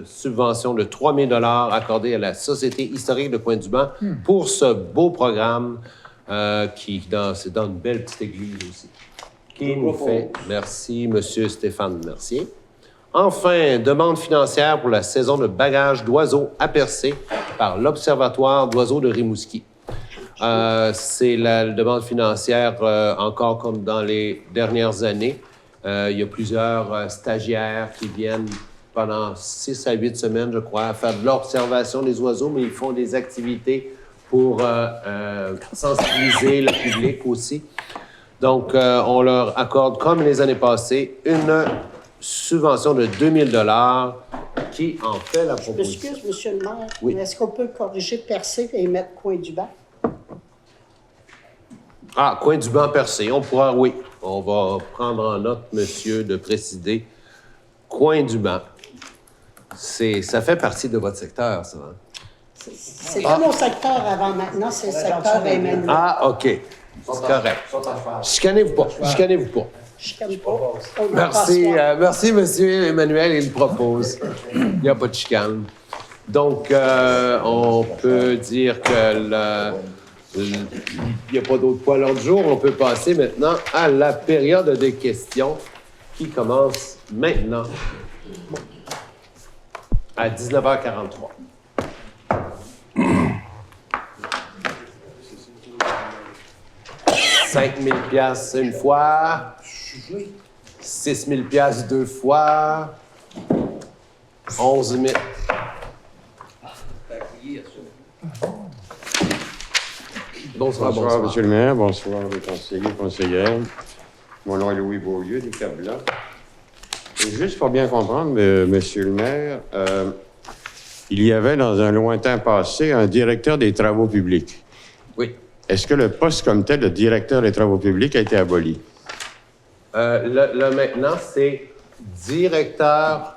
Speaker 1: subvention de 3 000 $ accordée à la Société historique de Coin-du-Banc pour ce beau programme c'est dans une belle petite église aussi. Qui nous fait? Merci, M. Stéphane Mercier. Enfin, demande financière pour la saison de bagages d'oiseaux à Percé par l'Observatoire d'oiseaux de Rimouski. C'est la demande financière, encore comme dans les dernières années. Il y a plusieurs stagiaires qui viennent pendant 6 à 8 semaines, je crois, à faire de l'observation des oiseaux, mais ils font des activités pour sensibiliser le public aussi. Donc, on leur accorde, comme les années passées, une subvention de 2 000 $ qui en fait la proposition.
Speaker 2: Excuse, monsieur le maire,
Speaker 1: Oui.
Speaker 2: mais est-ce qu'on peut corriger Percé et mettre Coin-du-Banc?
Speaker 1: Ah, Coin-du-Banc Percé, on pourra, oui. On va prendre en note, monsieur, de préciser Coin-du-Banc. Ça fait partie de votre secteur, ça. Hein?
Speaker 2: C'était mon secteur avant, maintenant, c'est le secteur Emmanuel.
Speaker 1: Ah, OK. C'est correct. Chicanez-vous pas. Chicanez-vous pas.
Speaker 2: Je ne pas.
Speaker 1: Merci, merci, monsieur Emmanuel, il le propose. Il n'y a pas de chicane. Donc, on peut dire que il n'y a pas d'autre point à l'ordre du jour. On peut passer maintenant à la période des questions qui commence maintenant à 19h43. 5 000 $ une fois, 6 000 $ 2 fois, 11 000. Bonsoir,
Speaker 8: Bonsoir, Monsieur le maire. Bonsoir, les conseillers, conseillères. Mon nom est Louis Beaulieu, du Cap-Blanc. Et juste pour bien comprendre, Monsieur le maire, il y avait dans un lointain passé un directeur des travaux publics.
Speaker 1: Oui.
Speaker 8: Est-ce que le poste comme tel de directeur des travaux publics a été aboli?
Speaker 1: Là, maintenant, c'est directeur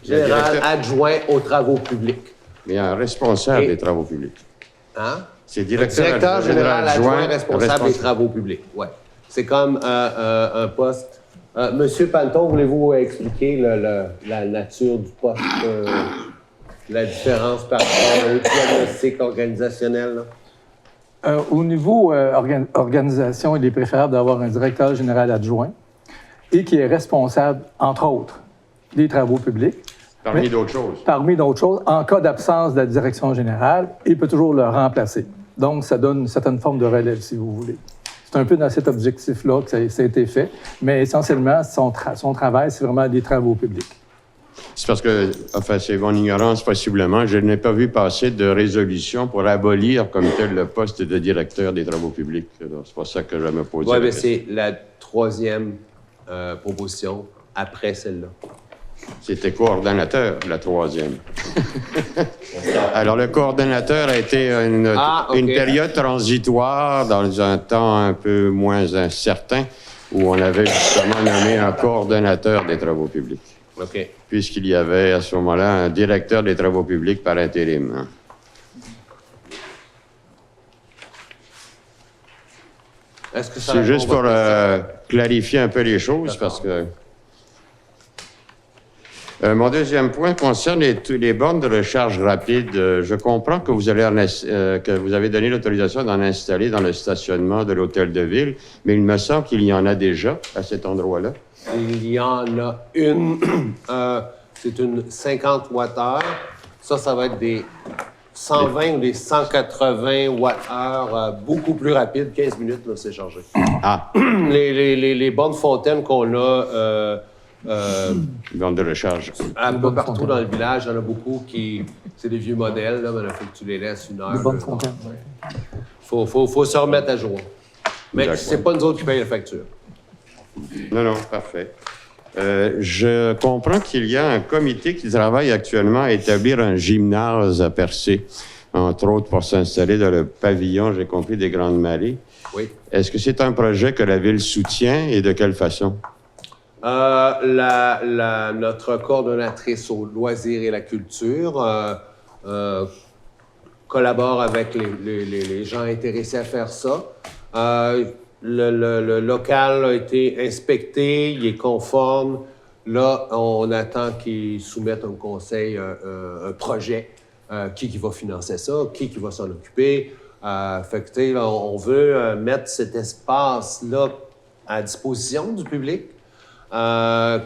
Speaker 1: général adjoint aux travaux publics.
Speaker 8: Mais un responsable
Speaker 1: Et-
Speaker 8: des travaux publics.
Speaker 1: Hein?
Speaker 8: C'est
Speaker 1: Le directeur général adjoint responsable des
Speaker 8: responsable.
Speaker 1: travaux publics. Ouais. C'est comme un poste. Monsieur Panton, voulez-vous expliquer la nature du poste, la différence par rapport au diagnostic organisationnel? Là?
Speaker 9: Au niveau organisation, il est préférable d'avoir un directeur général adjoint et qui est responsable, entre autres, des travaux publics.
Speaker 8: Parmi
Speaker 9: Mais-
Speaker 8: d'autres choses.
Speaker 9: Parmi d'autres choses, en cas d'absence de la direction générale, il peut toujours le remplacer. Donc, ça donne une certaine forme de relève, si vous voulez. C'est un peu dans cet objectif-là que ça a été fait, mais essentiellement, son travail, c'est vraiment des travaux publics.
Speaker 8: C'est parce que, enfin, c'est mon ignorance possiblement, je n'ai pas vu passer de résolution pour abolir comme tel le poste de directeur des travaux publics. Alors, c'est pour ça que je me pose.
Speaker 1: Oui, mais c'est la troisième proposition après celle-là.
Speaker 8: C'était coordonnateur, la troisième. Alors, le coordonnateur a été une période transitoire dans un temps un peu moins incertain où on avait justement nommé un coordonnateur des travaux publics.
Speaker 1: OK.
Speaker 8: puisqu'il y avait à ce moment-là un directeur des travaux publics par intérim. Hein.
Speaker 1: Est-ce que ça
Speaker 8: C'est
Speaker 1: répond
Speaker 8: juste
Speaker 1: à votre
Speaker 8: pour
Speaker 1: question?
Speaker 8: clarifier un peu les choses,
Speaker 1: D'accord.
Speaker 8: parce que... mon deuxième point concerne les bornes de recharge rapide. Je comprends que vous avez donné l'autorisation d'en installer dans le stationnement de l'hôtel de ville, mais il me semble qu'il y en a déjà à cet endroit-là.
Speaker 1: Il y en a une, c'est une 50 Wh. Ça va être des 120 ou des 180 Wh, beaucoup plus rapide, 15 minutes, là, c'est chargé.
Speaker 8: Ah,
Speaker 1: Les bornes fontaines qu'on a
Speaker 8: borne de recharge.
Speaker 1: un peu
Speaker 9: bonnes
Speaker 1: partout
Speaker 9: fontaines.
Speaker 1: dans le village, il y en a beaucoup qui... C'est des vieux modèles, là, mais il faut que tu les laisses une heure.
Speaker 9: De bonnes
Speaker 1: là.
Speaker 9: fontaines.
Speaker 1: Faut se remettre à jour. Mais
Speaker 8: D'accord.
Speaker 1: c'est pas nous autres qui payent la facture.
Speaker 8: Non, parfait. Je comprends qu'il y a un comité qui travaille actuellement à établir un gymnase à Percé, entre autres pour s'installer dans le pavillon, j'ai compris, des Grandes Maries.
Speaker 1: Oui.
Speaker 8: Est-ce que c'est un projet que la Ville soutient et de quelle façon?
Speaker 1: Notre coordonnatrice aux loisirs et la culture collabore avec les gens intéressés à faire ça. Le local a été inspecté, il est conforme. Là, on attend qu'ils soumettent au conseil un projet. Qui va financer ça? Qui va s'en occuper? Fait que, tu sais, là, on veut mettre cet espace-là à disposition du public.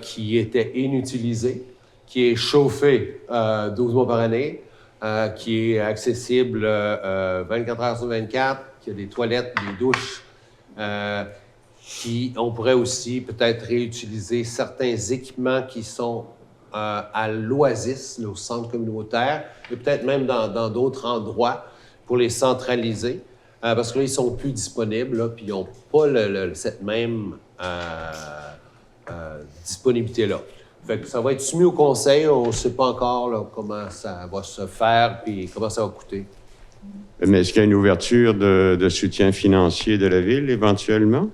Speaker 1: Qui était inutilisé, qui est chauffé 12 mois par année, qui est accessible 24 heures sur 24, qui a des toilettes, des douches, on pourrait aussi peut-être réutiliser certains équipements qui sont à l'Oasis, là, au centre communautaire, et peut-être même dans d'autres endroits pour les centraliser, parce que là, ils sont plus disponibles, là, puis ils n'ont pas cette même... disponibilité-là. Fait que ça va être soumis au conseil. On ne sait pas encore là, comment ça va se faire puis comment ça va coûter.
Speaker 8: Mais est-ce qu'il y a une ouverture de soutien financier de la Ville, éventuellement?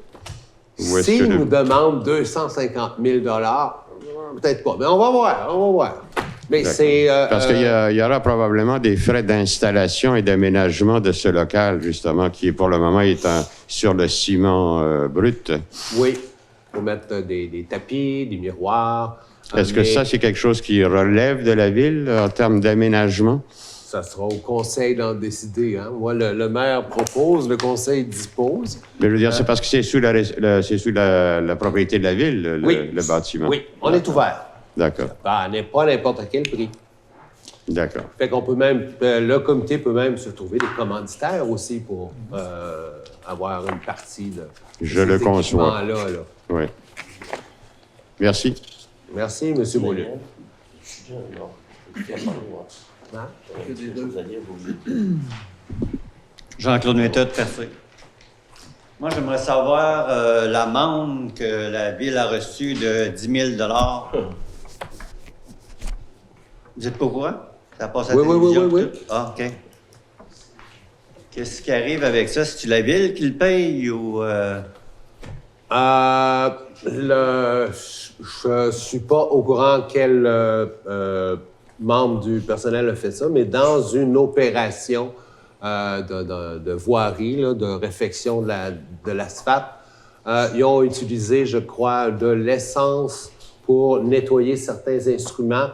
Speaker 8: Ou est-ce
Speaker 1: S'ils
Speaker 8: que
Speaker 1: nous demandent 250 000 peut-être pas, mais on va voir. Mais
Speaker 8: D'accord.
Speaker 1: c'est...
Speaker 8: Parce qu'il y aura probablement des frais d'installation et d'aménagement de ce local, justement, qui, pour le moment, est sur le ciment brut.
Speaker 1: Oui, il faut mettre des tapis, des miroirs.
Speaker 8: Est-ce que ça, c'est quelque chose qui relève de la Ville en termes d'aménagement?
Speaker 1: Ça sera au conseil d'en décider. Hein? Moi, le maire propose, le conseil dispose.
Speaker 8: Mais je veux dire, c'est parce que c'est sous la propriété de la Ville, le bâtiment.
Speaker 1: Oui, on est ouvert.
Speaker 8: D'accord,
Speaker 1: Pas à n'importe quel prix.
Speaker 8: d'accord.
Speaker 1: Fait qu'on peut même, le comité peut même se trouver des commanditaires aussi pour avoir une partie de
Speaker 8: Je
Speaker 1: ces
Speaker 8: le conçois.
Speaker 1: équipements-là, là.
Speaker 8: Oui. Merci.
Speaker 1: Merci, M. Beaulieu. Hein?
Speaker 10: Jean-Claude Méthode, Percé. Moi, j'aimerais savoir l'amende que la Ville a reçue de 10 000 Vous êtes pas au courant? Ça passe à la télévision?
Speaker 1: Oui.
Speaker 10: Tout? Ah, OK. Qu'est-ce qui arrive avec ça? C'est-tu la Ville qui le paye ou...
Speaker 1: Je suis pas au courant quel membre du personnel a fait ça, mais dans une opération de voirie, là, de réfection de l'asphalte, ils ont utilisé, je crois, de l'essence pour nettoyer certains instruments,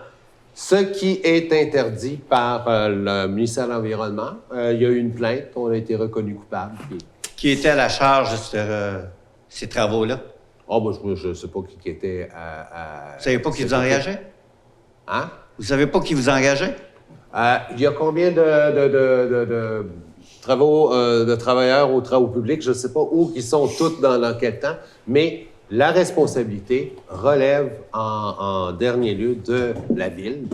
Speaker 1: ce qui est interdit par le ministère de l'Environnement. Il y a eu une plainte, on a été reconnu coupable. Puis...
Speaker 10: Qui était à la charge de ces travaux-là?
Speaker 1: Oh, moi, je ne sais pas qui était à...
Speaker 10: Vous savez pas qui vous engageait?
Speaker 1: Hein?
Speaker 10: Vous savez pas qui vous engageait?
Speaker 1: Il y a combien de travailleurs aux travaux publics? Je ne sais pas où ils sont tous dans quel temps, mais la responsabilité relève en dernier lieu de la Ville.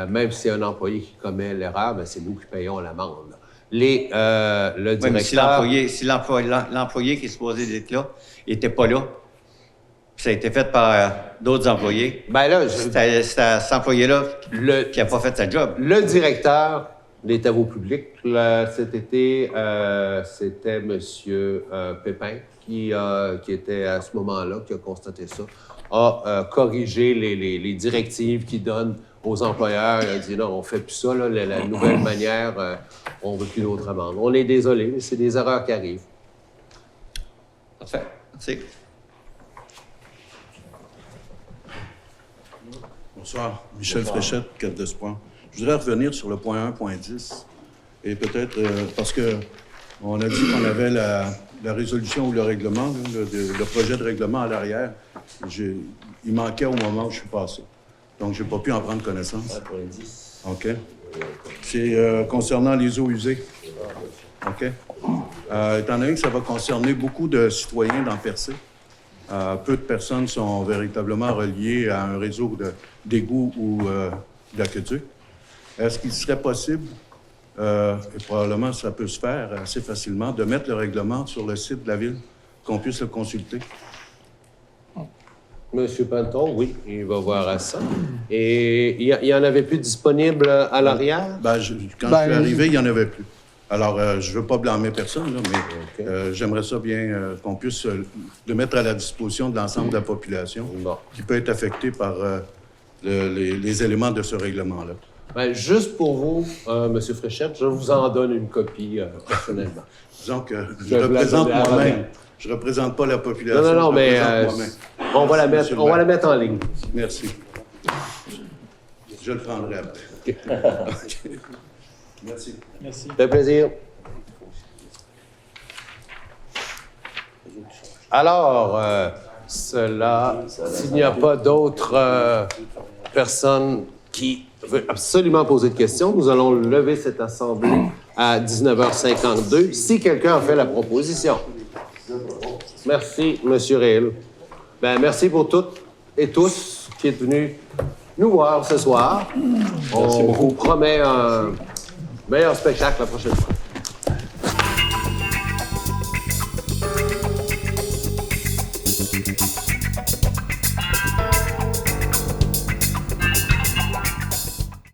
Speaker 1: Même si un employé qui commet l'erreur, ben, c'est nous qui payons l'amende. Le directeur...
Speaker 10: Mais si l'employé qui est supposé être là n'était pas là, puis ça a été fait par d'autres employés,
Speaker 1: ben là,
Speaker 10: c'était cet employé-là qui n'a pas fait sa job.
Speaker 1: Le directeur des travaux publics. Cet été, c'était M. Pépin qui était à ce moment-là, qui a constaté ça, a corrigé les directives qu'il donne aux employeurs. Il a dit non, on ne fait plus ça, là, la nouvelle manière, on ne veut plus d'autres amendes. On est désolé, mais c'est des erreurs qui arrivent.
Speaker 10: Parfait. Merci.
Speaker 11: Bonsoir. Michel Fréchette, Cap d'Espoir. Je voudrais revenir sur le point 1.10 et peut-être parce que on a dit qu'on avait la résolution ou le règlement, là, le projet de règlement à l'arrière. Il manquait au moment où je suis passé. Donc, je n'ai pas pu en prendre connaissance. OK. C'est concernant les eaux usées. OK. Étant donné que ça va concerner beaucoup de citoyens dans Percé, peu de personnes sont véritablement reliées à un réseau d'égouts ou d'aqueduc. Est-ce qu'il serait possible, et probablement ça peut se faire assez facilement, de mettre le règlement sur le site de la Ville, qu'on puisse le consulter?
Speaker 1: Monsieur Panton, oui, il va voir à ça. Et il n'y en avait plus disponible à l'arrière?
Speaker 11: Quand je suis arrivé, il n'y en avait plus. Alors, je ne veux pas blâmer personne, là, mais j'aimerais ça bien qu'on puisse le mettre à la disposition de l'ensemble de la population qui peut être affectée par les éléments de ce règlement-là.
Speaker 1: Ben, juste pour vous, M. Fréchette, je vous en donne une copie personnellement.
Speaker 11: Disons que je représente moi-même. Je ne représente pas la population.
Speaker 1: Non, mais on va la mettre en ligne.
Speaker 11: Merci. Je le prendrai après. Okay. Merci.
Speaker 6: Merci.
Speaker 1: Ça fait plaisir. Alors, s'il n'y a pas d'autres personnes qui veulent absolument poser de questions, nous allons lever cette assemblée à 19h52, si quelqu'un a fait la proposition. Merci, M. Réel. Ben, merci pour toutes et tous qui êtes venus nous voir ce soir. On vous promet un meilleur spectacle la prochaine fois.